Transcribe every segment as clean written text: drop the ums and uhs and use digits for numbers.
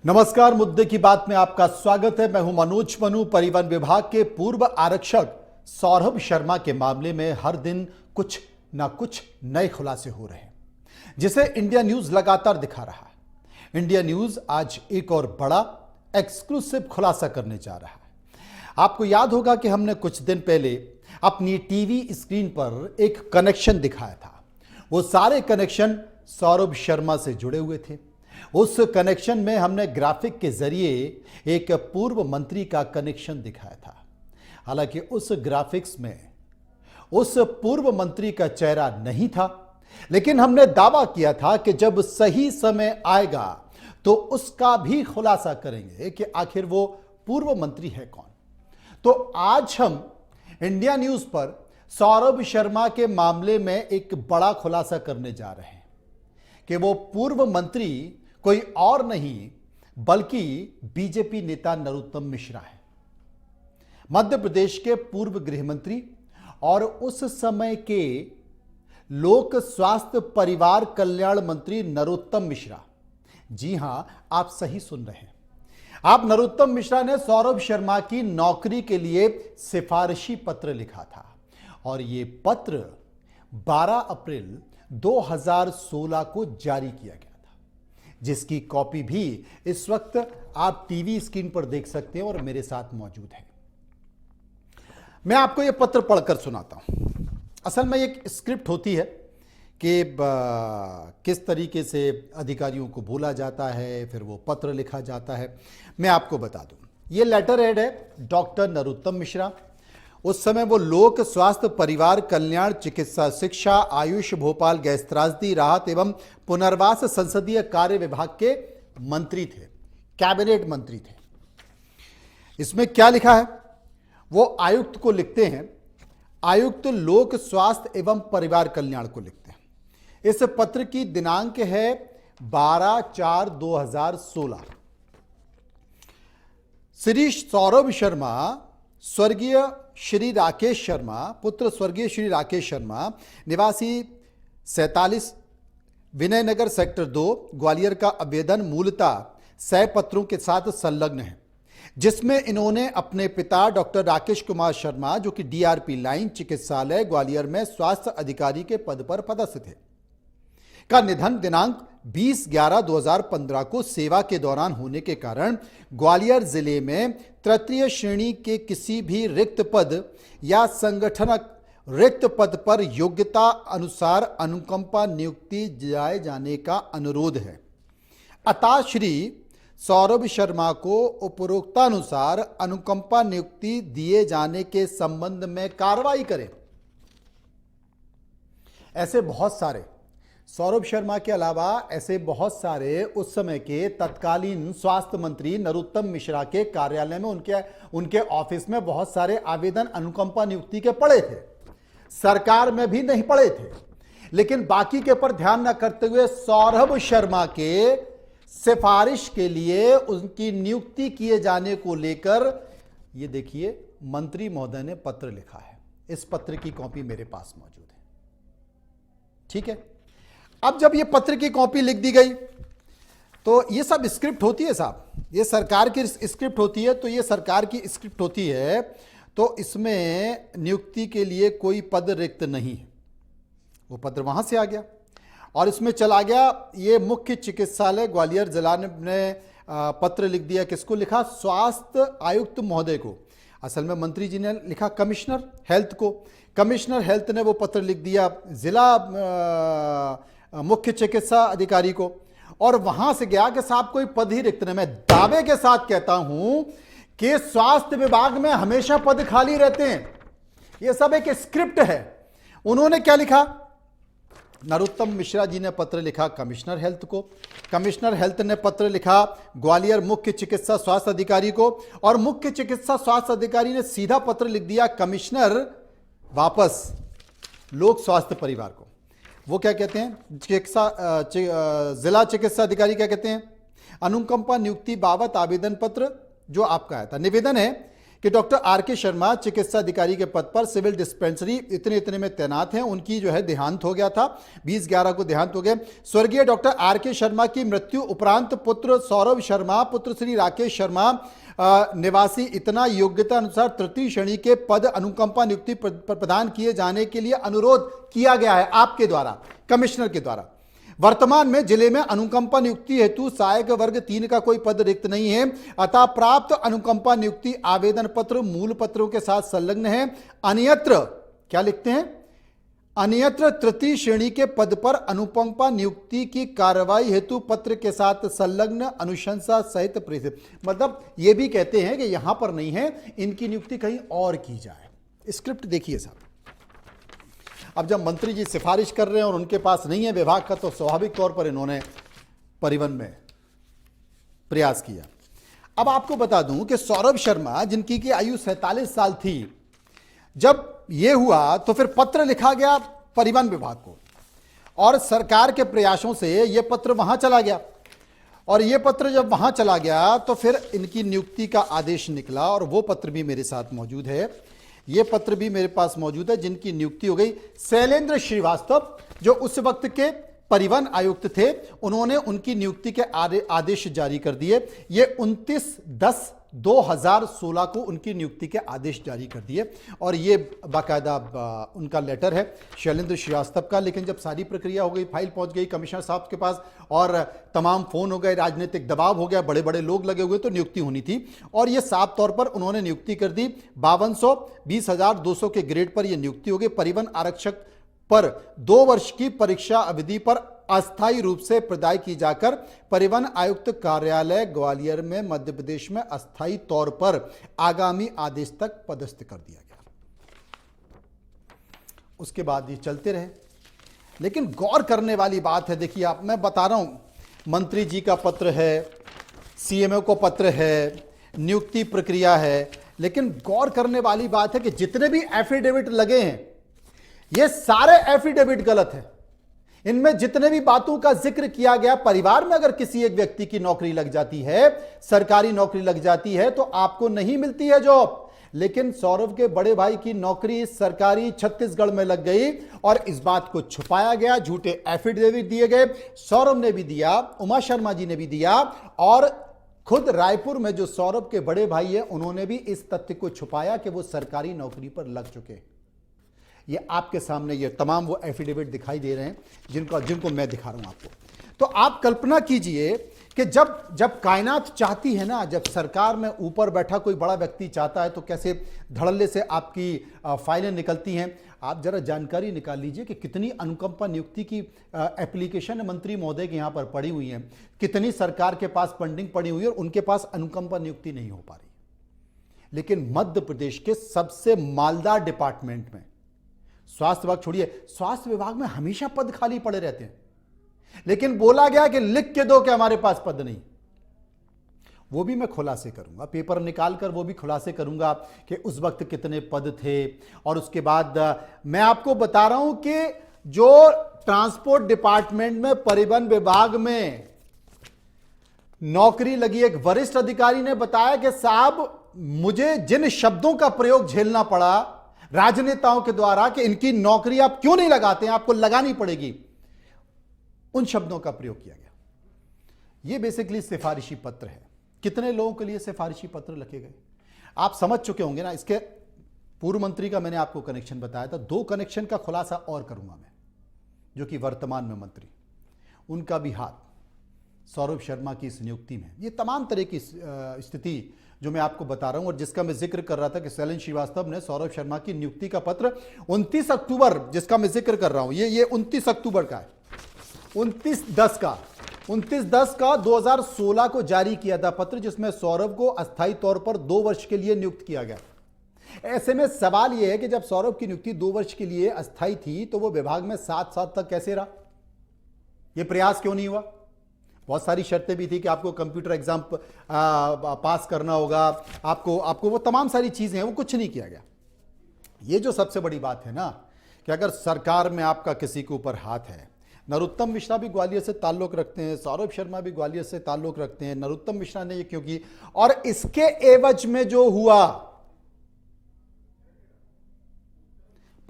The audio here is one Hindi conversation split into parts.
नमस्कार, मुद्दे की बात में आपका स्वागत है। मैं हूं मनोज मनु। परिवहन विभाग के पूर्व आरक्षक सौरभ शर्मा के मामले में हर दिन कुछ ना कुछ नए खुलासे हो रहे हैं, जिसे इंडिया न्यूज लगातार दिखा रहा है। इंडिया न्यूज आज एक और बड़ा एक्सक्लूसिव खुलासा करने जा रहा है। आपको याद होगा कि हमने कुछ दिन पहले अपनी टीवी स्क्रीन पर एक कनेक्शन दिखाया था। वो सारे कनेक्शन सौरभ शर्मा से जुड़े हुए थे। उस कनेक्शन में हमने ग्राफिक के जरिए एक पूर्व मंत्री का कनेक्शन दिखाया था। हालांकि उस ग्राफिक्स में उस पूर्व मंत्री का चेहरा नहीं था, लेकिन हमने दावा किया था कि जब सही समय आएगा तो उसका भी खुलासा करेंगे कि आखिर वो पूर्व मंत्री है कौन। तो आज हम इंडिया न्यूज पर सौरभ शर्मा के मामले में एक बड़ा खुलासा करने जा रहे हैं कि वो पूर्व मंत्री कोई और नहीं बल्कि बीजेपी नेता नरोत्तम मिश्रा है। मध्य प्रदेश के पूर्व गृह मंत्री और उस समय के लोक स्वास्थ्य परिवार कल्याण मंत्री नरोत्तम मिश्रा। जी हां, आप सही सुन रहे हैं। आप नरोत्तम मिश्रा ने सौरभ शर्मा की नौकरी के लिए सिफारिशी पत्र लिखा था और यह पत्र 12 अप्रैल 2016 को जारी किया गया, जिसकी कॉपी भी इस वक्त आप टीवी स्क्रीन पर देख सकते हैं और मेरे साथ मौजूद है। मैं आपको यह पत्र पढ़कर सुनाता हूं। असल में एक स्क्रिप्ट होती है कि किस तरीके से अधिकारियों को बोला जाता है, फिर वो पत्र लिखा जाता है। मैं आपको बता दूं, ये लेटर हेड है डॉक्टर नरोत्तम मिश्रा। उस समय वो लोक स्वास्थ्य परिवार कल्याण चिकित्सा शिक्षा आयुष भोपाल गैस त्रासदी राहत एवं पुनर्वास संसदीय कार्य विभाग के मंत्री थे, कैबिनेट मंत्री थे। इसमें क्या लिखा है वो आयुक्त को लिखते हैं, आयुक्त लोक स्वास्थ्य एवं परिवार कल्याण को लिखते हैं। इस पत्र की दिनांक है 12/4/2016। श्री सौरभ शर्मा स्वर्गीय श्री राकेश शर्मा, पुत्र स्वर्गीय श्री राकेश शर्मा, निवासी 47 विनयनगर सेक्टर 2 ग्वालियर का आवेदन मूलतः 6 पत्रों के साथ संलग्न है, जिसमें इन्होंने अपने पिता डॉक्टर राकेश कुमार शर्मा, जो कि डीआरपी लाइन चिकित्सालय ग्वालियर में स्वास्थ्य अधिकारी के पद पर पदस्थ थे, का निधन दिनांक 20/11/2015 को सेवा के दौरान होने के कारण ग्वालियर जिले में तृतीय श्रेणी के किसी भी रिक्त पद या संगठनक रिक्त पद पर योग्यता अनुसार अनुकंपा नियुक्ति दिए जाने का अनुरोध है। अतः श्री सौरभ शर्मा को उपरोक्तानुसार अनुकंपा नियुक्ति दिए जाने के संबंध में कार्रवाई करें। ऐसे बहुत सारे सौरभ शर्मा के अलावा ऐसे बहुत सारे उस समय के तत्कालीन स्वास्थ्य मंत्री नरोत्तम मिश्रा के कार्यालय में उनके ऑफिस में बहुत सारे आवेदन अनुकंपा नियुक्ति के पड़े थे। सरकार में भी नहीं पड़े थे, लेकिन बाकी के पर ध्यान न करते हुए सौरभ शर्मा के सिफारिश के लिए उनकी नियुक्ति किए जाने को लेकर ये देखिए मंत्री महोदय ने पत्र लिखा है। इस पत्र की कॉपी मेरे पास मौजूद है। ठीक है, अब जब ये पत्र की कॉपी लिख दी गई तो ये सब स्क्रिप्ट होती है साहब, ये सरकार की स्क्रिप्ट होती है। तो ये सरकार की स्क्रिप्ट होती है, तो इसमें नियुक्ति के लिए कोई पद रिक्त नहीं है। वो पत्र वहां से आ गया और इसमें चला गया। ये मुख्य चिकित्सालय ग्वालियर जिला ने पत्र लिख दिया। किसको लिखा? स्वास्थ्य आयुक्त महोदय को। असल में मंत्री जी ने लिखा कमिश्नर हेल्थ को। कमिश्नर हेल्थ ने वो पत्र लिख दिया जिला मुख्य चिकित्सा अधिकारी को, और वहां से गया कि साहब कोई पद ही रिक्त नहीं। मैं दावे के साथ कहता हूं कि स्वास्थ्य विभाग में हमेशा पद खाली रहते हैं। यह सब एक स्क्रिप्ट है। उन्होंने क्या लिखा? नरोत्तम मिश्रा जी ने पत्र लिखा कमिश्नर हेल्थ को। कमिश्नर हेल्थ ने पत्र लिखा ग्वालियर मुख्य चिकित्सा स्वास्थ्य अधिकारी को, और मुख्य चिकित्सा स्वास्थ्य अधिकारी ने सीधा पत्र लिख दिया कमिश्नर वापस लोक स्वास्थ्य परिवार को। वो क्या कहते हैं? जिला चिकित्सा अधिकारी क्या कहते हैं? अनुकंपा नियुक्ति बाबत आवेदन पत्र जो आपका आया था। निवेदन है कि डॉक्टर आर के शर्मा चिकित्सा अधिकारी के पद पर सिविल डिस्पेंसरी इतने इतने में तैनात हैं। उनकी जो है देहांत हो गया था, 20/11 को देहांत हो गया। स्वर्गीय डॉक्टर आर के शर्मा की मृत्यु उपरांत पुत्र सौरभ शर्मा, पुत्र श्री राकेश शर्मा निवासी इतना योग्यता अनुसार तृतीय श्रेणी के पद अनुकंपा नियुक्ति प्रदान किए जाने के लिए अनुरोध किया गया है आपके द्वारा, कमिश्नर के द्वारा। वर्तमान में जिले में अनुकंपा नियुक्ति हेतु सहायक वर्ग 3 का कोई पद रिक्त नहीं है, अतः प्राप्त अनुकंपा नियुक्ति आवेदन पत्र मूल पत्रों के साथ संलग्न है। अन्यत्र क्या लिखते हैं, अन्यत्र तृतीय श्रेणी के पद पर अनुकंपा नियुक्ति की कार्रवाई हेतु पत्र के साथ संलग्न अनुशंसा सहित प्रेषित। मतलब ये भी कहते हैं कि यहां पर नहीं है, इनकी नियुक्ति कहीं और की जाए। स्क्रिप्ट देखिए साहब, अब जब मंत्री जी सिफारिश कर रहे हैं और उनके पास नहीं है विभाग का, तो स्वाभाविक तौर पर इन्होंने परिवहन में प्रयास किया। अब आपको बता दूं कि सौरभ शर्मा जिनकी की आयु 47 साल थी, जब यह हुआ तो फिर पत्र लिखा गया परिवहन विभाग को और सरकार के प्रयासों से यह पत्र वहां चला गया, और यह पत्र जब वहां चला गया तो फिर इनकी नियुक्ति का आदेश निकला, और वो पत्र भी मेरे साथ मौजूद है। ये पत्र भी मेरे पास मौजूद है, जिनकी नियुक्ति हो गई शैलेंद्र श्रीवास्तव, जो उस वक्त के परिवहन आयुक्त थे। उन्होंने उनकी नियुक्ति के आदेश जारी कर दिए। ये 29/10/2016 को उनकी नियुक्ति के आदेश जारी कर दिए, और ये बाकायदा उनका लेटर है शैलेंद्र श्रीवास्तव का। लेकिन जब सारी प्रक्रिया हो गई, फाइल पहुंच गई कमिश्नर साहब के पास और तमाम फोन हो गए, राजनीतिक दबाव हो गया, बड़े बड़े लोग लगे हुए, तो नियुक्ति होनी थी। और ये साफ तौर पर उन्होंने नियुक्ति कर दी। 5200 20,200 के ग्रेड पर यह नियुक्ति हो गई। परिवहन आरक्षक पर 2 वर्ष की परीक्षा अवधि पर अस्थायी रूप से प्रदाय की जाकर परिवहन आयुक्त कार्यालय ग्वालियर में मध्य प्रदेश में अस्थायी तौर पर आगामी आदेश तक पदस्थ कर दिया गया। उसके बाद ये चलते रहे। लेकिन गौर करने वाली बात है, देखिए आप, मैं बता रहा हूं, मंत्री जी का पत्र है, सीएमओ को पत्र है, नियुक्ति प्रक्रिया है, लेकिन गौर करने वाली बात है कि जितने भी एफिडेविट लगे हैं, ये सारे एफिडेविट गलत है। इनमें जितने भी बातों का जिक्र किया गया, परिवार में अगर किसी एक व्यक्ति की नौकरी लग जाती है, सरकारी नौकरी लग जाती है, तो आपको नहीं मिलती है जॉब। लेकिन सौरभ के बड़े भाई की नौकरी सरकारी छत्तीसगढ़ में लग गई, और इस बात को छुपाया गया, झूठे एफिडेविट दिए गए। सौरभ ने भी दिया, उमा शर्मा जी ने भी दिया, और खुद रायपुर में जो सौरभ के बड़े भाई है, उन्होंने भी इस तथ्य को छुपाया कि वो सरकारी नौकरी पर लग चुके हैं। ये आपके सामने ये तमाम वो एफिडेविट दिखाई दे रहे हैं, जिनको मैं दिखा रहा हूं आपको। तो आप कल्पना कीजिए कि जब कायनात चाहती है ना, जब सरकार में ऊपर बैठा कोई बड़ा व्यक्ति चाहता है, तो कैसे धड़ल्ले से आपकी फाइलें निकलती हैं। आप जरा जानकारी निकाल लीजिए कि कितनी अनुकंपा नियुक्ति की एप्लीकेशन मंत्री महोदय के यहां पर पड़ी हुई है, कितनी सरकार के पास पेंडिंग पड़ी हुई है, और उनके पास अनुकंपा नियुक्ति नहीं हो पा रही। लेकिन मध्य प्रदेश के सबसे मालदार डिपार्टमेंट में, स्वास्थ्य विभाग छोड़िए, स्वास्थ्य विभाग में हमेशा पद खाली पड़े रहते हैं, लेकिन बोला गया कि लिख के दो कि हमारे पास पद नहीं। वो भी मैं खुलासे करूंगा, पेपर निकालकर वो भी खुलासे करूंगा कि उस वक्त कितने पद थे। और उसके बाद मैं आपको बता रहा हूं कि जो ट्रांसपोर्ट डिपार्टमेंट में, परिवहन विभाग में नौकरी लगी एक वरिष्ठ अधिकारी ने बताया कि साहब, मुझे जिन शब्दों का प्रयोग झेलना पड़ा राजनेताओं के द्वारा कि इनकी नौकरी आप क्यों नहीं लगाते हैं, आपको लगानी पड़ेगी, उन शब्दों का प्रयोग किया गया। यह बेसिकली सिफारिशी पत्र है। कितने लोगों के लिए सिफारिशी पत्र लिखे गए आप समझ चुके होंगे ना। इसके पूर्व मंत्री का मैंने आपको कनेक्शन बताया था, 2 कनेक्शन का खुलासा और करूंगा मैं, जो कि वर्तमान में मंत्री, उनका भी हाथ सौरभ शर्मा की इस नियुक्ति में। ये तमाम तरह की स्थिति जो मैं आपको बता रहा हूं, और जिसका मैं जिक्र कर रहा था कि शैलेंद्र श्रीवास्तव ने सौरभ शर्मा की नियुक्ति का पत्र 29 अक्टूबर, जिसका मैं जिक्र कर रहा हूं, ये 29 अक्टूबर का है, 29/10 का 2016 को जारी किया था पत्र, जिसमें सौरभ को अस्थायी तौर पर 2 वर्ष के लिए नियुक्त किया गया। ऐसे में सवाल यह है कि जब सौरभ की नियुक्ति 2 वर्ष के लिए अस्थायी थी, तो वो विभाग में 7 साल तक कैसे रहा? यह प्रयास क्यों नहीं हुआ? बहुत सारी शर्तें भी थी कि आपको कंप्यूटर एग्जाम पास करना होगा, आपको वो तमाम सारी चीजें हैं, वो कुछ नहीं किया गया। ये जो सबसे बड़ी बात है ना, कि अगर सरकार में आपका किसी के ऊपर हाथ है, नरोत्तम मिश्रा भी ग्वालियर से ताल्लुक रखते हैं, सौरभ शर्मा भी ग्वालियर से ताल्लुक रखते हैं, नरोत्तम मिश्रा ने ये क्यों की, और इसके एवज में जो हुआ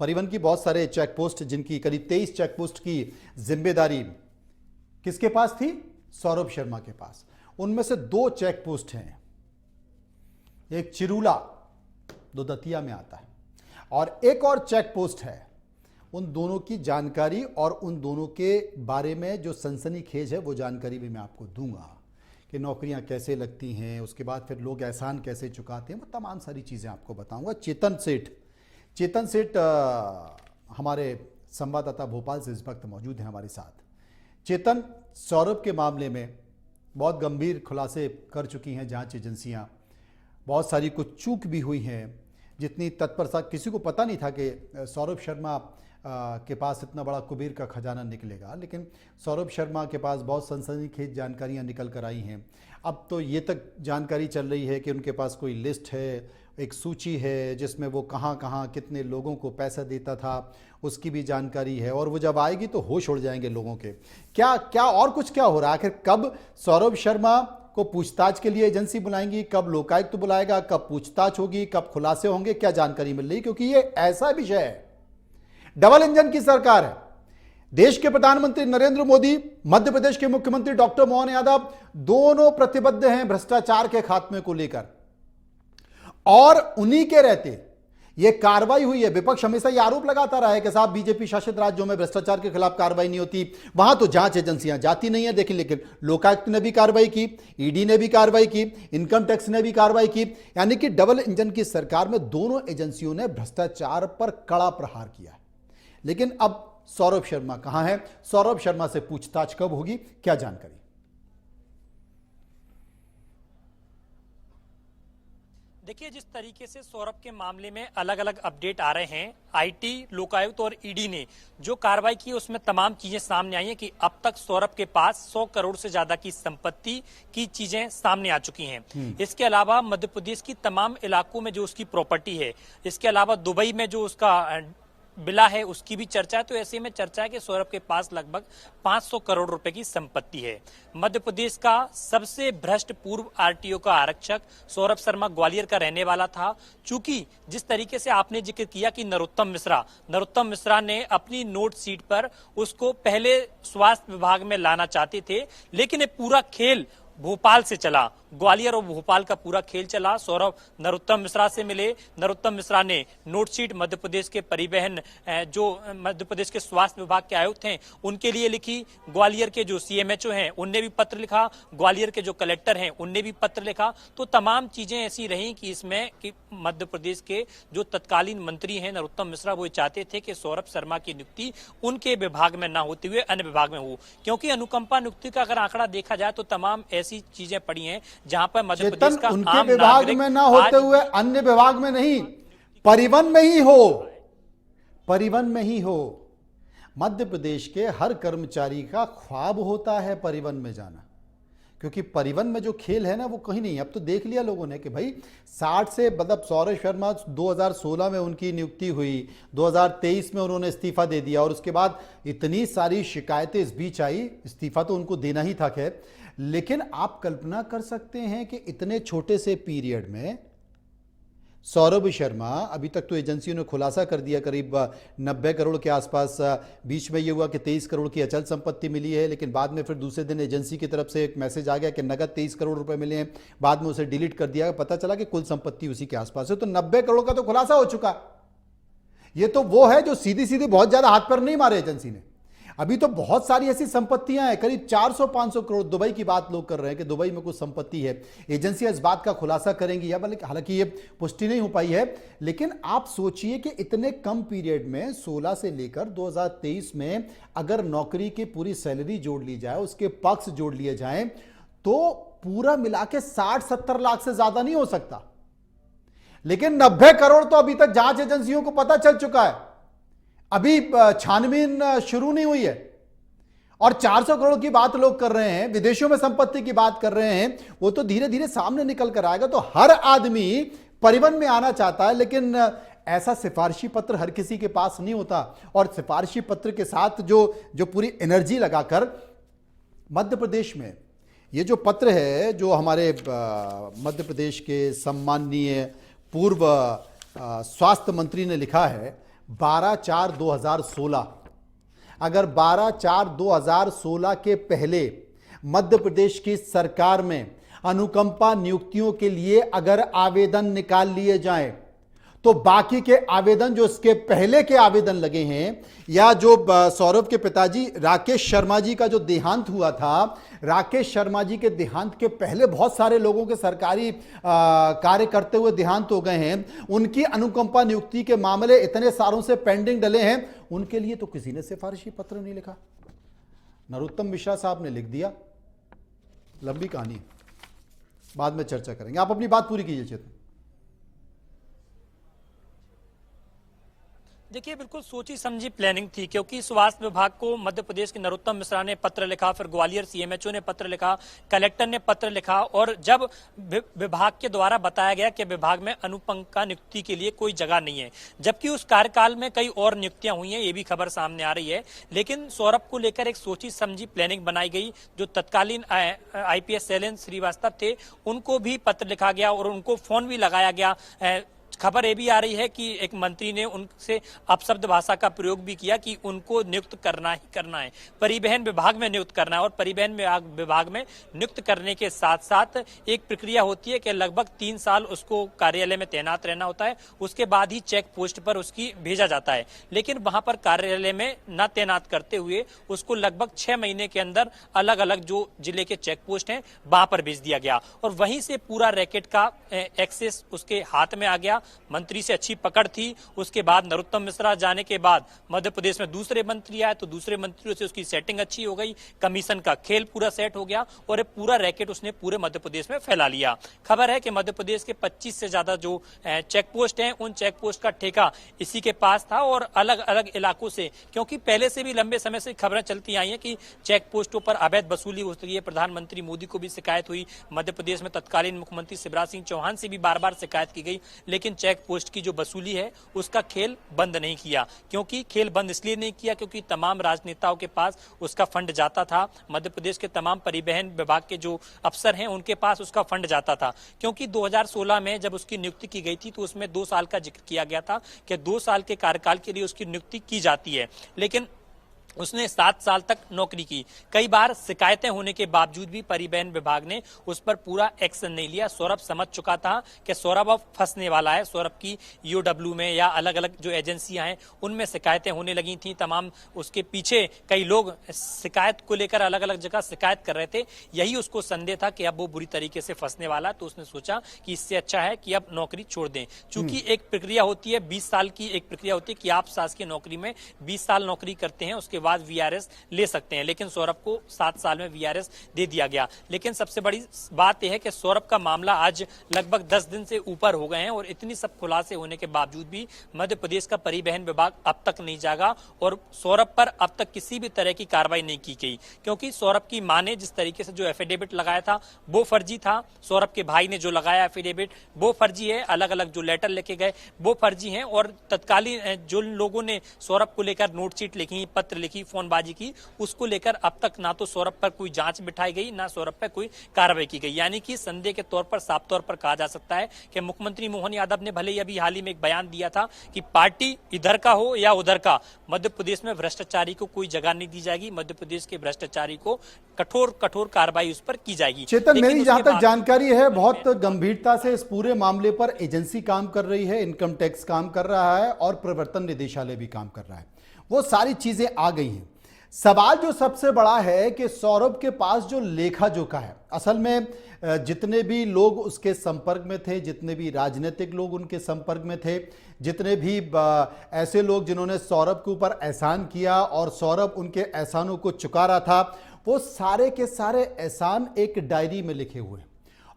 परिवहन की बहुत सारे चेक पोस्ट, जिनकी करीब 23 चेक पोस्ट की जिम्मेदारी किसके पास थी? सौरभ शर्मा के पास। उनमें से 2 चेक पोस्ट हैं, एक चिरूला जो दतिया में आता है और एक और चेक पोस्ट है। उन दोनों की जानकारी और उन दोनों के बारे में जो सनसनीखेज है वो जानकारी भी मैं आपको दूंगा कि नौकरियां कैसे लगती हैं, उसके बाद फिर लोग एहसान कैसे चुकाते हैं, वो तमाम सारी चीज़ें आपको बताऊंगा। चेतन सेठ हमारे संवाददाता भोपाल से इस वक्त मौजूद हैं हमारे साथ। चेतन, सौरभ के मामले में बहुत गंभीर खुलासे कर चुकी हैं जांच एजेंसियां, बहुत सारी कुछ चूक भी हुई हैं। जितनी तत्परता, किसी को पता नहीं था कि सौरभ शर्मा के पास इतना बड़ा कुबेर का खजाना निकलेगा, लेकिन सौरभ शर्मा के पास बहुत सनसनीखेज जानकारियां निकल कर आई हैं। अब तो ये तक जानकारी चल रही है कि उनके पास कोई लिस्ट है, एक सूची है जिसमें वो कहाँ कहाँ कितने लोगों को पैसा देता था, उसकी भी जानकारी है। और वो जब आएगी तो होश उड़ जाएंगे लोगों के। क्या क्या और कुछ क्या हो रहा है? आखिर कब सौरभ शर्मा को पूछताछ के लिए एजेंसी बुलाएंगी, कब लोकायुक्त तो बुलाएगा, कब पूछताछ होगी, कब खुलासे होंगे, क्या जानकारी मिल रही? क्योंकि ये ऐसा विषय है, डबल इंजन की सरकार है। देश के प्रधानमंत्री नरेंद्र मोदी, मध्य प्रदेश के मुख्यमंत्री डॉक्टर मोहन यादव दोनों प्रतिबद्ध हैं भ्रष्टाचार के खात्मे को लेकर, और उन्हीं के रहते यह कार्रवाई हुई है। विपक्ष हमेशा यह आरोप लगाता रहा है कि साहब बीजेपी शासित राज्यों में भ्रष्टाचार के खिलाफ कार्रवाई नहीं होती, वहां तो जांच एजेंसियां जाती नहीं है। देखिए, लेकिन लोकायुक्त ने भी कार्रवाई की, ईडी ने भी कार्रवाई की, इनकम टैक्स ने भी कार्रवाई की। यानी कि डबल इंजन की सरकार में दोनों एजेंसियों ने भ्रष्टाचार पर कड़ा प्रहार किया है। लेकिन अब सौरभ शर्मा कहां है? सौरभ शर्मा से पूछताछ कब होगी, क्या जानकारी? देखिए, जिस तरीके से सौरभ के मामले में अलग अलग अपडेट आ रहे हैं, आईटी, लोकायुक्त और ईडी ने जो कार्रवाई की उसमें तमाम चीजें सामने आई हैं कि अब तक सौरभ के पास 100 करोड़ से ज्यादा की संपत्ति की चीजें सामने आ चुकी हैं। इसके अलावा मध्य प्रदेश की तमाम इलाकों में जो उसकी प्रॉपर्टी है, इसके अलावा दुबई में जो उसका बिला है उसकी भी चर्चा है। तो ऐसे में चर्चा है कि सौरभ के पास लगभग 500 करोड़ रुपए की संपत्ति है। मध्य प्रदेश का सबसे भ्रष्ट पूर्व आरटीओ का आरक्षक सौरभ शर्मा ग्वालियर का रहने वाला था। चूंकि जिस तरीके से आपने जिक्र किया कि नरोत्तम मिश्रा ने अपनी नोट सीट पर उसको पहले स्वास्थ्य विभाग में लाना चाहते थे, लेकिन ये पूरा खेल भोपाल से चला, ग्वालियर और भोपाल का पूरा खेल चला। सौरभ नरोत्तम मिश्रा से मिले, नरोत्तम मिश्रा ने नोटशीट मध्य प्रदेश के परिवहन, जो मध्य प्रदेश के स्वास्थ्य विभाग के आयुक्त हैं, उनके लिए लिखी। ग्वालियर के जो सीएमएचओ हैं उनने भी पत्र लिखा, ग्वालियर के जो कलेक्टर हैं उनने भी पत्र लिखा। तो तमाम चीजें ऐसी रही कि इसमें कि मध्य प्रदेश के जो तत्कालीन मंत्री हैं नरोत्तम मिश्रा, वो चाहते थे कि सौरभ शर्मा की नियुक्ति उनके विभाग में ना होते हुए अन्य विभाग में हो, क्योंकि अनुकंपा नियुक्ति का अगर आंकड़ा देखा जाए तो तमाम ऐसी चीजें पड़ी हैं जहां पर मध्य प्रदेश का उनके आम विभाग में ना होते हुए अन्य विभाग में नहीं, परिवहन में ही हो, परिवहन में ही हो। मध्य प्रदेश के हर कर्मचारी का ख्वाब होता है परिवहन में जाना, क्योंकि परिवहन में जो खेल है ना वो कहीं नहीं। अब तो देख लिया लोगों ने कि भाई 60 से, मतलब सौरभ शर्मा 2016 में उनकी नियुक्ति हुई, 2023 में उन्होंने इस्तीफा दे दिया और उसके बाद इतनी सारी शिकायतें इस बीच आई, इस्तीफा तो उनको देना ही था खैर। लेकिन आप कल्पना कर सकते हैं कि इतने छोटे से पीरियड में सौरभ शर्मा, अभी तक तो एजेंसियों ने खुलासा कर दिया करीब 90 करोड़ के आसपास, बीच में ये हुआ कि 23 करोड़ की अचल संपत्ति मिली है, लेकिन बाद में फिर दूसरे दिन एजेंसी की तरफ से एक मैसेज आ गया कि नगद 23 करोड़ रुपए मिले हैं, बाद में उसे डिलीट कर दिया, पता चला कि कुल संपत्ति उसी के आसपास है। तो 90 करोड़ का तो खुलासा हो चुका। ये तो वो है जो सीधी सीधी बहुत ज्यादा हाथ पर नहीं मारे एजेंसी ने। अभी तो बहुत सारी ऐसी संपत्तियां हैं, करीब 400-500 करोड़। दुबई की बात लोग कर रहे हैं कि दुबई में कुछ संपत्ति है। एजेंसियां इस बात का खुलासा करेंगी या हालांकि ये पुष्टि नहीं हो पाई है, लेकिन आप सोचिए कि इतने कम पीरियड में 16 से लेकर 2023 में अगर नौकरी की पूरी सैलरी जोड़ ली जाए, उसके पक्ष जोड़ लिए जाए, तो पूरा मिला के 60-70 लाख से ज्यादा नहीं हो सकता। लेकिन 90 करोड़ तो अभी तक जांच एजेंसियों को पता चल चुका है, अभी छानबीन शुरू नहीं हुई है। और 400 करोड़ की बात लोग कर रहे हैं, विदेशों में संपत्ति की बात कर रहे हैं, वो तो धीरे धीरे सामने निकल कर आएगा। तो हर आदमी परिवहन में आना चाहता है, लेकिन ऐसा सिफारिशी पत्र हर किसी के पास नहीं होता। और सिफारिशी पत्र के साथ जो पूरी एनर्जी लगाकर मध्य प्रदेश में ये जो पत्र है, जो हमारे मध्य प्रदेश के सम्माननीय पूर्व स्वास्थ्य मंत्री ने लिखा है, 12/4/2016, अगर 12/4/2016 के पहले मध्य प्रदेश की सरकार में अनुकंपा नियुक्तियों के लिए अगर आवेदन निकाल लिए जाएं, तो बाकी के आवेदन जो इसके पहले के आवेदन लगे हैं, या जो सौरभ के पिताजी राकेश शर्मा जी का जो देहांत हुआ था, राकेश शर्मा जी के देहांत के पहले बहुत सारे लोगों के सरकारी कार्य करते हुए देहांत हो गए हैं, उनकी अनुकंपा नियुक्ति के मामले इतने सालों से पेंडिंग डले हैं, उनके लिए तो किसी ने सिफारिशी पत्र नहीं लिखा। नरोत्तम मिश्रा साहब ने लिख दिया। लंबी कहानी, बाद में चर्चा करेंगे। आप अपनी बात पूरी कीजिए चेतन। देखिए, बिल्कुल सोची समझी प्लानिंग थी, क्योंकि स्वास्थ्य विभाग को मध्य प्रदेश के नरोत्तम मिश्रा ने पत्र लिखा, फिर ग्वालियर सीएमएचओ ने पत्र लिखा, कलेक्टर ने पत्र लिखा, और जब विभाग के द्वारा बताया गया कि विभाग में अनुकंपा नियुक्ति के लिए कोई जगह नहीं है, जबकि उस कार्यकाल में कई और नियुक्तियां हुई हैं, ये भी खबर सामने आ रही है। लेकिन सौरभ को लेकर एक सोची समझी प्लानिंग बनाई गई। जो तत्कालीन आईपीएस शैलेंद्र श्रीवास्तव थे, उनको भी पत्र लिखा गया और उनको फोन भी लगाया गया। खबर ये भी आ रही है कि एक मंत्री ने उनसे अपशब्द भाषा का प्रयोग भी किया कि उनको नियुक्त करना ही करना है, परिवहन विभाग में नियुक्त करना है, और परिवहन विभाग में नियुक्त करने के साथ साथ एक प्रक्रिया होती है कि लगभग 3 साल उसको कार्यालय में तैनात रहना होता है, उसके बाद ही चेक पोस्ट पर उसकी भेजा जाता है। लेकिन वहां पर कार्यालय में न तैनात करते हुए उसको लगभग 6 महीने के अंदर अलग अलग जो जिले के चेक पोस्ट हैं वहां पर भेज दिया गया, और वहीं से पूरा रैकेट का एक्सेस उसके हाथ में आ गया। मंत्री से अच्छी पकड़ थी। उसके बाद नरोत्तम मिश्रा जाने के बाद मध्य प्रदेश में दूसरे मंत्री आए, तो दूसरे मंत्रियों से उसकी सेटिंग अच्छी हो गई, कमीशन का खेल पूरा सेट हो गया, और पूरा रैकेट उसने पूरे मध्य प्रदेश में फैला लिया। खबर है कि मध्य प्रदेश के 25 से ज्यादा जो चेक पोस्ट हैं, उन चेक पोस्ट का ठेका इसी के पास था, और अलग अलग इलाकों से, क्योंकि पहले से भी लंबे समय से खबरें चलती आई हैं कि चेक पोस्टों पर अवैध वसूली हो रही है। प्रधानमंत्री मोदी को भी शिकायत हुई, मध्य प्रदेश में तत्कालीन मुख्यमंत्री शिवराज सिंह चौहान से भी बार बार शिकायत की गई, लेकिन चेक पोस्ट की जो वसूली है उसका खेल बंद नहीं किया। क्योंकि खेल बंद इसलिए नहीं किया क्योंकि तमाम राजनेताओं के पास उसका फंड जाता था, मध्य प्रदेश के तमाम परिवहन विभाग के जो अफसर हैं उनके पास उसका फंड जाता था। क्योंकि 2016 में जब उसकी नियुक्ति की गई थी तो उसमें 2 साल का जिक्र किया गया था कि 2 साल के कार्यकाल के लिए उसकी नियुक्ति की जाती है, लेकिन उसने 7 साल तक नौकरी की। कई बार शिकायतें होने के बावजूद भी परिवहन विभाग ने उस पर पूरा एक्शन नहीं लिया। सौरभ समझ चुका था कि सौरभ अब फंसने वाला है। सौरभ की ईओडब्ल्यू में या अलग अलग जो एजेंसियां हैं उनमें शिकायतें होने लगी थी। तमाम उसके पीछे कई लोग शिकायत को लेकर अलग अलग जगह शिकायत कर रहे थे। यही उसको संदेह था कि अब वो बुरी तरीके से फंसने वाला, तो उसने सोचा कि इससे अच्छा है कि अब नौकरी छोड़ दें। चूंकि एक प्रक्रिया होती है, 20 साल की एक प्रक्रिया होती है कि आप शासकीय नौकरी में 20 साल नौकरी करते हैं, उसके बाद वीआरएस ले सकते हैं, लेकिन सौरभ को 7 साल में वीआरएस दे दिया गया। लेकिन सबसे बड़ी बात यह है कि सौरभ का मामला आज लगभग 10 दिन से ऊपर हो गए हैं, और इतनी सब खुलासे होने के बावजूद भी मध्य प्रदेश का परिवहन विभाग अब तक नहीं जागा, और सौरभ पर अब तक किसी भी तरह की कार्रवाई नहीं की गई। क्योंकि सौरभ की मां ने जिस तरीके से जो एफिडेविट लगाया था वो फर्जी था, सौरभ के भाई ने जो लगाया एफिडेविट वो फर्जी है, अलग अलग जो लेटर लिखे गए वो फर्जी हैं, और तत्कालीन जो लोगों ने सौरभ को लेकर नोटशीट लिखी, पत्र लिखी, फोनबाजी की, उसको लेकर अब तक ना तो सौरभ पर कोई जांच बिठाई गई, ना सौरभ पर कोई कार्रवाई की गई। यानी कि संदेह के तौर पर, साफ तौर पर कहा जा सकता है कि मुख्यमंत्री मोहन यादव ने भले ही अभी हाल ही में एक बयान दिया था कि पार्टी इधर का हो या उधर का, मध्य प्रदेश में भ्रष्टाचारी को कोई जगह नहीं दी जाएगी, मध्य प्रदेश के भ्रष्टाचारी को कठोर कठोर कार्रवाई उस पर की जाएगी। चेतन, मेरी जहां तक जानकारी है बहुत गंभीरता से इस पूरे मामले पर एजेंसी काम कर रही है, इनकम टैक्स काम कर रहा है और प्रवर्तन निदेशालय भी काम कर रहा है, वो सारी चीजें आ गई हैं। सवाल जो सबसे बड़ा है कि सौरभ के पास जो लेखा जोखा है, असल में जितने भी लोग उसके संपर्क में थे, जितने भी राजनीतिक लोग उनके संपर्क में थे, जितने भी ऐसे लोग जिन्होंने सौरभ के ऊपर एहसान किया और सौरभ उनके एहसानों को चुका रहा था, वो सारे के सारे एहसान एक डायरी में लिखे हुए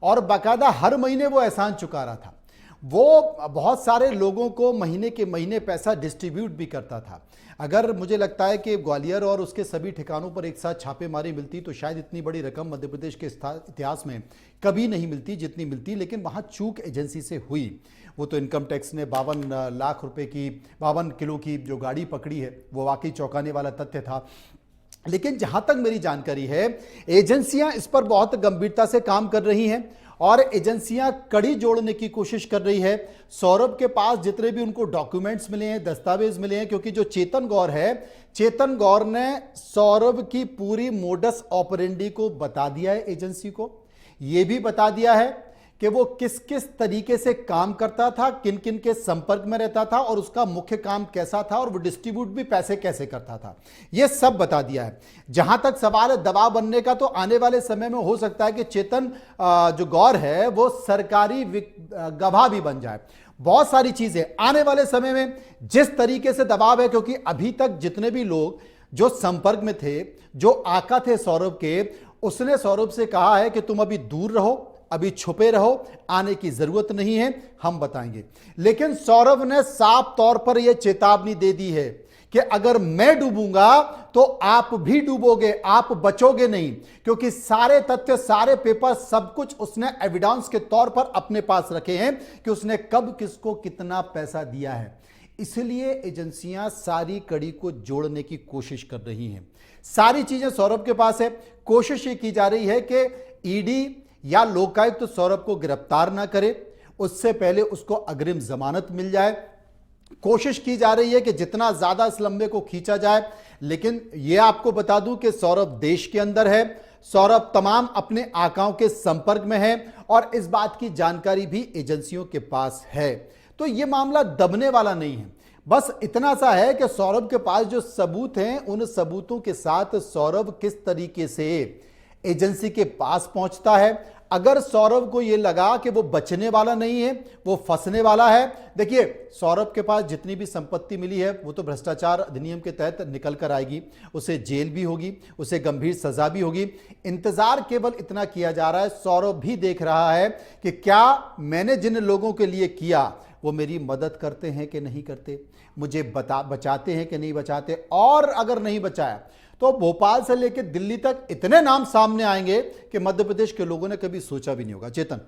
और बाकायदा हर महीने वो एहसान चुका रहा था। वो बहुत सारे लोगों को महीने के महीने पैसा डिस्ट्रीब्यूट भी करता था। अगर मुझे लगता है कि ग्वालियर और उसके सभी ठिकानों पर एक साथ छापेमारी मिलती तो शायद इतनी बड़ी रकम मध्य प्रदेश के इतिहास में कभी नहीं मिलती जितनी मिलती, लेकिन वहाँ चूक एजेंसी से हुई। वो तो इनकम टैक्स ने 52 लाख रुपए की 52 किलो की जो गाड़ी पकड़ी है, वो वाकई चौंकाने वाला तथ्य था। लेकिन जहाँ तक मेरी जानकारी है, एजेंसियाँ इस पर बहुत गंभीरता से काम कर रही हैं और एजेंसियां कड़ी जोड़ने की कोशिश कर रही है। सौरभ के पास जितने भी उनको डॉक्यूमेंट्स मिले हैं, दस्तावेज मिले हैं, क्योंकि जो चेतन गौर है, चेतन गौर ने सौरभ की पूरी मोडस ऑपरेंडी को बता दिया है एजेंसी को। यह भी बता दिया है कि वो किस किस तरीके से काम करता था, किन किन के संपर्क में रहता था और उसका मुख्य काम कैसा था और वो डिस्ट्रीब्यूट भी पैसे कैसे करता था, ये सब बता दिया है। जहां तक सवाल है दबाव बनने का, तो आने वाले समय में हो सकता है कि चेतन जो गौर है वो सरकारी गवाह भी बन जाए। बहुत सारी चीजें आने वाले समय में जिस तरीके से दबाव है, क्योंकि अभी तक जितने भी लोग जो संपर्क में थे, जो आका थे सौरभ के, उसने सौरभ से कहा है कि तुम अभी दूर रहो, अभी छुपे रहो, आने की जरूरत नहीं है, हम बताएंगे। लेकिन सौरभ ने साफ तौर पर यह चेतावनी दे दी है कि अगर मैं डूबूंगा तो आप भी डूबोगे, आप बचोगे नहीं, क्योंकि सारे तथ्य, सारे पेपर, सब कुछ उसने एविडेंस के तौर पर अपने पास रखे हैं कि उसने कब किसको कितना पैसा दिया है। इसलिए एजेंसियां सारी कड़ी को जोड़ने की कोशिश कर रही हैं। सारी चीजें सौरभ के पास है। कोशिश ये की जा रही है कि ईडी या लोकायुक्त तो सौरभ को गिरफ्तार ना करे, उससे पहले उसको अग्रिम जमानत मिल जाए। कोशिश की जा रही है कि जितना ज्यादा इस लंबे को खींचा जाए। लेकिन यह आपको बता दूं कि सौरभ देश के अंदर है, सौरभ तमाम अपने आकाओं के संपर्क में है और इस बात की जानकारी भी एजेंसियों के पास है। तो यह मामला दबने वाला नहीं है। बस इतना सा है कि सौरभ के पास जो सबूत हैं, उन सबूतों के साथ सौरभ किस तरीके से एजेंसी के पास पहुंचता है। अगर सौरभ को यह लगा कि वो बचने वाला नहीं है, वो फंसने वाला है, देखिए सौरभ के पास जितनी भी संपत्ति मिली है वो तो भ्रष्टाचार अधिनियम के तहत निकल कर आएगी, उसे जेल भी होगी, उसे गंभीर सजा भी होगी। इंतजार केवल इतना किया जा रहा है, सौरभ भी देख रहा है कि क्या मैंने जिन लोगों के लिए किया वो मेरी मदद करते हैं कि नहीं करते, मुझे बचाते हैं कि नहीं बचाते। और अगर नहीं बचाया तो भोपाल से लेकर दिल्ली तक इतने नाम सामने आएंगे कि मध्य प्रदेश के लोगों ने कभी सोचा भी नहीं होगा। चेतन,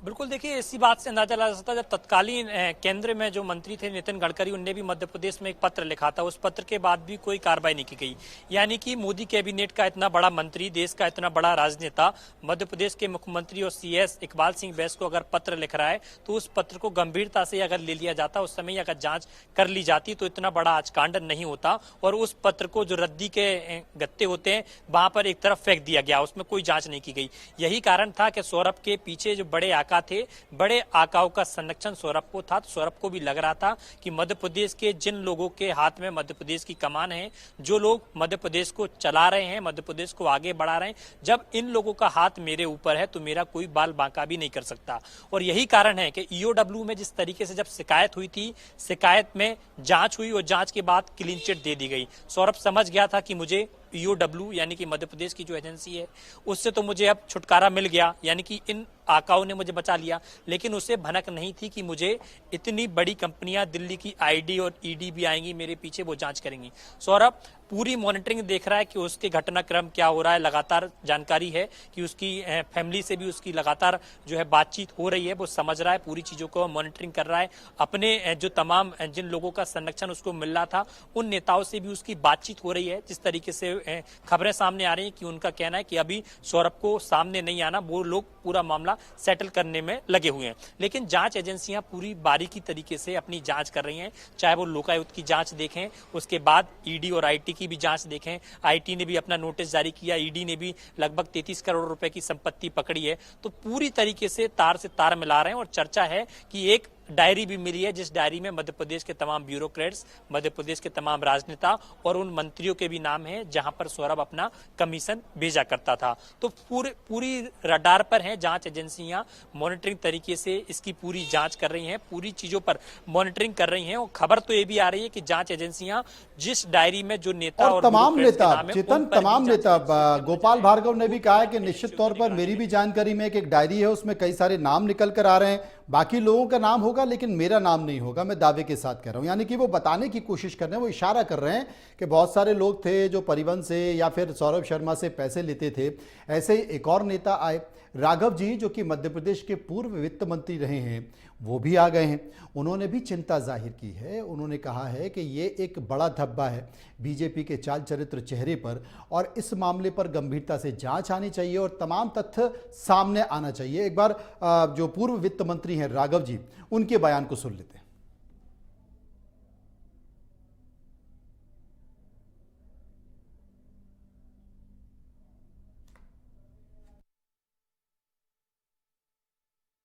बिल्कुल, देखिए इसी बात से अंदाजा लगा सकता है, जब तत्कालीन केंद्र में जो मंत्री थे नितिन गडकरी, उनने भी मध्य प्रदेश में एक पत्र लिखा था, उस पत्र के बाद भी कोई कार्रवाई नहीं की गई। यानी कि मोदी कैबिनेट का इतना बड़ा मंत्री, देश का इतना बड़ा राजनेता, मध्य प्रदेश के मुख्यमंत्री और सीएस इकबाल सिंह बैस को अगर पत्र लिख रहा है तो उस पत्र को गंभीरता से अगर ले लिया जाता, उस समय अगर जांच कर ली जाती तो इतना बड़ा आजकांड नहीं होता। और उस पत्र को जो रद्दी के गत्ते होते हैं वहां पर एक तरफ फेंक दिया गया, उसमें कोई जांच नहीं की गई। यही कारण था कि सौरभ के पीछे जो बड़े थे, बड़े आकाओं का संरक्षण सौरभ को था। तो सौरभ को भी लग रहा था कि मध्य प्रदेश के जिन लोगों के हाथ में मध्य प्रदेश की कमान है, जो लोग मध्य प्रदेश को चला रहे हैं, मध्य प्रदेश को आगे बढ़ा रहे हैं, जब इन लोगों का हाथ मेरे ऊपर है तो मेरा कोई बाल बांका भी नहीं कर सकता। और यही कारण है कि ईओडब्ल्यू में जिस तरीके से जब शिकायत हुई थी, शिकायत में जांच हुई और जांच के बाद क्लीन चिट दे दी गई। सौरभ समझ गया था कि मुझे ईओडब्ल्यू यानी कि मध्य प्रदेश की जो एजेंसी है उससे तो मुझे अब छुटकारा मिल गया, यानी कि इन आकाओं ने मुझे बचा लिया। लेकिन उसे भनक नहीं थी कि मुझे इतनी बड़ी कंपनियां, दिल्ली की आईडी और ईडी भी आएंगी मेरे पीछे, वो जांच करेंगी। सौरभ पूरी मॉनिटरिंग देख रहा है कि उसके घटनाक्रम क्या हो रहा है, लगातार जानकारी है कि उसकी फैमिली से भी उसकी लगातार जो है बातचीत हो रही है, वो समझ रहा है, पूरी चीजों को मॉनिटरिंग कर रहा है। अपने जो तमाम जिन लोगों का संरक्षण उसको मिल रहा था, उन नेताओं से भी उसकी बातचीत हो रही है। जिस तरीके से खबरें सामने आ रही हैं कि उनका कहना है कि अभी सौरभ को सामने नहीं आना, वो लोग पूरा मामला सेटल करने में लगे हुए हैं। लेकिन जांच एजेंसियां पूरी बारीकी तरीके से अपनी जांच कर रही हैं, चाहे वो लोकायुक्त की जांच देखें, उसके बाद ईडी और आईटी की भी जांच देखें। आईटी ने भी अपना नोटिस जारी किया, ईडी ने भी लगभग 33 करोड़ रुपए की संपत्ति पकड़ी है। तो पूरी तरीके से तार से तार मिला रहे हैं। और चर्चा है कि एक डायरी भी मिली है, जिस डायरी में मध्य प्रदेश के तमाम ब्यूरोक्रेट्स, मध्य प्रदेश के तमाम राजनेता और उन मंत्रियों के भी नाम हैं जहां पर सौरभ अपना कमीशन भेजा करता था। तो पूरी रडार पर हैं जांच एजेंसियां, मॉनिटरिंग तरीके से इसकी पूरी जांच कर रही हैं, पूरी चीजों पर मॉनिटरिंग कर रही हैं। और खबर तो ये भी आ रही है कि जांच एजेंसियां जिस डायरी में जो नेता और तमाम नेता, चेतन, तमाम नेता, गोपाल भार्गव ने भी कहा है कि निश्चित तौर पर मेरी भी जानकारी में एक डायरी है, उसमें कई सारे नाम निकल कर आ रहे हैं, बाकी लोगों का नाम होगा लेकिन मेरा नाम नहीं होगा, मैं दावे के साथ कह रहा हूं। यानी कि वो बताने की कोशिश कर रहे हैं, वो इशारा कर रहे हैं कि बहुत सारे लोग थे जो परिवहन से या फिर सौरभ शर्मा से पैसे लेते थे। ऐसे ही एक और नेता आए, राघव जी, जो कि मध्य प्रदेश के पूर्व वित्त मंत्री रहे हैं, वो भी आ गए हैं। उन्होंने भी चिंता जाहिर की है। उन्होंने कहा है कि ये एक बड़ा धब्बा है बीजेपी के चाल चरित्र चेहरे पर और इस मामले पर गंभीरता से जांच आनी चाहिए और तमाम तथ्य सामने आना चाहिए। एक बार जो पूर्व वित्त मंत्री हैं राघव जी, उनके बयान को सुन लेते हैं।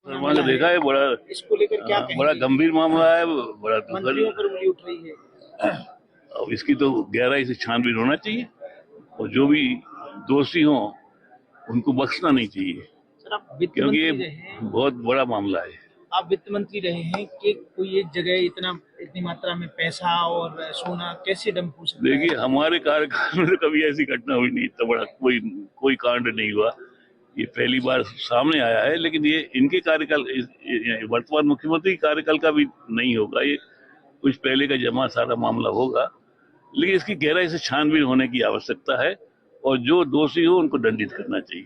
वहाँ का देखा है, बड़ा इसको लेकर क्या बड़ा गंभीर मामला है, बड़ा मंत्रियों पर उंगली उठ रही है। अब इसकी तो गहराई से छानबीन होना चाहिए और जो भी दोषी हो उनको बख्शना नहीं चाहिए, सर, आप वित्त क्योंकि मंत्री ये रहे हैं, बहुत बड़ा मामला है। आप वित्त मंत्री रहे हैं कि कोई एक जगह इतनी मात्रा में पैसा और सोना कैसे डंप हो सकता है? देखिए, हमारे कार्यकाल में तो कभी ऐसी घटना हुई नहीं, इतना बड़ा कोई कांड नहीं हुआ। ये पहली बार सामने आया है, लेकिन ये इनके कार्यकाल, वर्तमान मुख्यमंत्री के कार्यकाल का भी नहीं होगा। ये कुछ पहले का जमा सारा मामला होगा, लेकिन इसकी गहराई से छानबीन होने की आवश्यकता है और जो दोषी हो उनको दंडित करना चाहिए।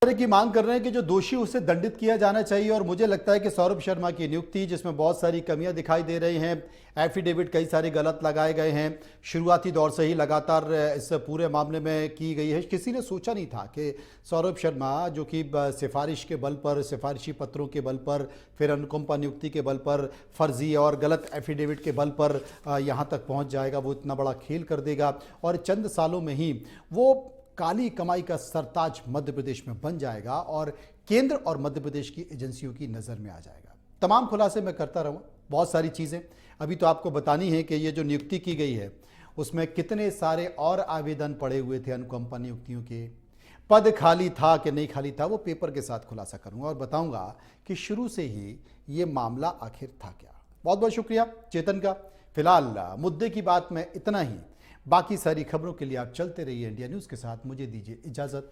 तरह की मांग कर रहे हैं कि जो दोषी उसे दंडित किया जाना चाहिए और मुझे लगता है कि सौरभ शर्मा की नियुक्ति, जिसमें बहुत सारी कमियां दिखाई दे रही हैं, एफिडेविट कई सारे गलत लगाए गए हैं, शुरुआती दौर से ही लगातार इस पूरे मामले में की गई है। किसी ने सोचा नहीं था कि सौरभ शर्मा, जो कि सिफारिश के बल पर, सिफारिशी पत्रों के बल पर, फिर अनुकंपा नियुक्ति के बल पर, फर्जी और गलत एफिडेविट के बल पर यहाँ तक पहुँच जाएगा, वो इतना बड़ा खेल कर देगा और चंद सालों में ही वो काली कमाई का सरताज मध्य प्रदेश में बन जाएगा और केंद्र और मध्य प्रदेश की एजेंसियों की नज़र में आ जाएगा। तमाम खुलासे मैं करता रहूँगा, बहुत सारी चीज़ें अभी तो आपको बतानी है कि ये जो नियुक्ति की गई है उसमें कितने सारे और आवेदन पड़े हुए थे अनुकंपा नियुक्तियों के, पद खाली था कि नहीं खाली था, वो पेपर के साथ खुलासा करूँगा और बताऊँगा कि शुरू से ही ये मामला आखिर था क्या। बहुत बहुत शुक्रिया चेतन का। फिलहाल मुद्दे की बात में इतना ही। बाकी सारी खबरों के लिए आप चलते रहिए इंडिया न्यूज़ के साथ। मुझे दीजिए इजाज़त।